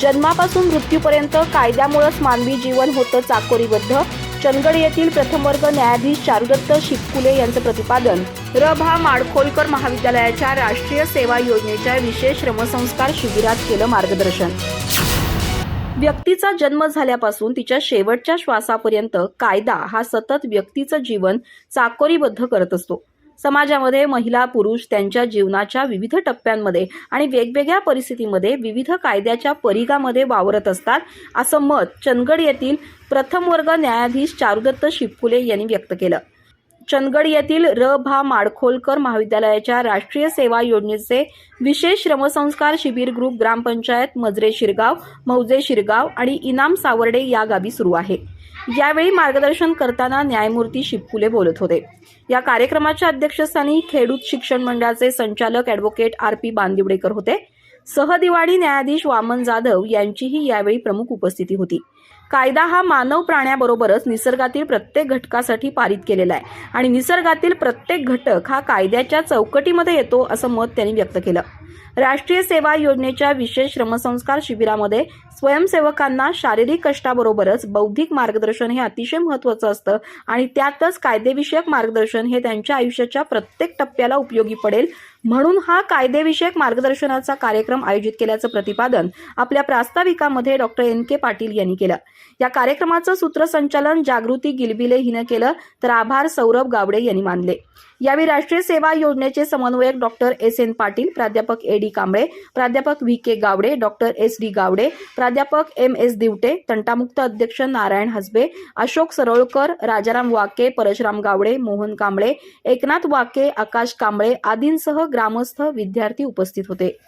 जन्मापासून मृत्यूपर्यंत कायद्यामुळेच मानवी जीवन होतं चाकोरीबद्ध. चंदगड येथील प्रथम वर्ग न्यायाधीश चारुदत्त शिपकुले यांचं प्रतिपादन. र.भा. माडखोलकर महाविद्यालयाच्या राष्ट्रीय सेवा योजनेच्या विशेष श्रमसंस्कार शिबिरात केलं मार्गदर्शन. व्यक्तीचा जन्म झाल्यापासून तिच्या शेवटच्या श्वासापर्यंत कायदा हा सतत व्यक्तीचं जीवन चाकोरीबद्ध करत असतो. समाजामध्ये महिला पुरुष त्यांच्या जीवनाच्या विविध टप्प्यांमध्ये आणि वेगवेगळ्या परिस्थितीमध्ये विविध कायद्याच्या परिघामध्ये वावरत असतात, असं मत चंदगड येथील प्रथम वर्ग न्यायाधीश चारुदत्त शिपकुले यांनी व्यक्त केलं. चंदगड येथील र.भा. माडखोलकर महाविद्यालयाच्या राष्ट्रीय सेवा योजनेचे विशेष श्रमसंस्कार शिबिर ग्रुप ग्रामपंचायत मजरे शिरगाव, मौजे शिरगाव आणि इनाम सावर्डे या गावी सुरू आहे. यावेळी मार्गदर्शन करताना न्यायमूर्ती शिपकुले बोलत होते. या कार्यक्रमाच्या अध्यक्षस्थानी खेडूत शिक्षण मंडळाचे संचालक ॲडव्होकेट R.P. बांदिवडेकर होते. सहदिवाणी न्यायाधीश वामन जाधव यांचीही यावेळी प्रमुख उपस्थिती होती. कायदा हा मानव प्राण्याबरोबरच निसर्गातील प्रत्येक घटकासाठी पारित केलेला आहे आणि निसर्गातील प्रत्येक घटक हा कायद्याच्या चौकटीमध्ये येतो, असं मत त्यांनी व्यक्त केलं. राष्ट्रीय सेवा योजनेच्या विशेष श्रमसंस्कार शिबिरामध्ये स्वयंसेवकांना शारीरिक कष्टाबरोबरच बौद्धिक मार्गदर्शन हे अतिशय महत्त्वाचं असतं आणि त्यातच कायदेविषयक मार्गदर्शन हे त्यांच्या आयुष्याच्या प्रत्येक टप्प्याला उपयोगी पडेल, म्हणून हा कायदेविषयक मार्गदर्शनाचा कार्यक्रम आयोजित केल्याचं प्रतिपादन आपल्या प्रास्ताविकामध्ये डॉक्टर N.K. पाटील यांनी केलं. या कार्यक्रमाचं सूत्रसंचालन जागृती गिलबिले हिनं केलं, तर आभार सौरभ गावडे यांनी मानले. यावेळी राष्ट्रीय सेवा योजनेचे समन्वयक डॉक्टर S.N. पाटील, प्राध्यापक A.D. कांबळे, प्राध्यापक V.K. Gawade, doctor S.D. Gawade, प्राध्यापक M.S. दिवटे, तंटामुक्त अध्यक्ष नारायण हसबे, अशोक सरोळकर, राजाराम वाके, परशुराम गावडे, मोहन कांबळे, एकनाथ वाके, आकाश कांबळे आदींसह ग्रामस्थ विद्यार्थी उपस्थित होते.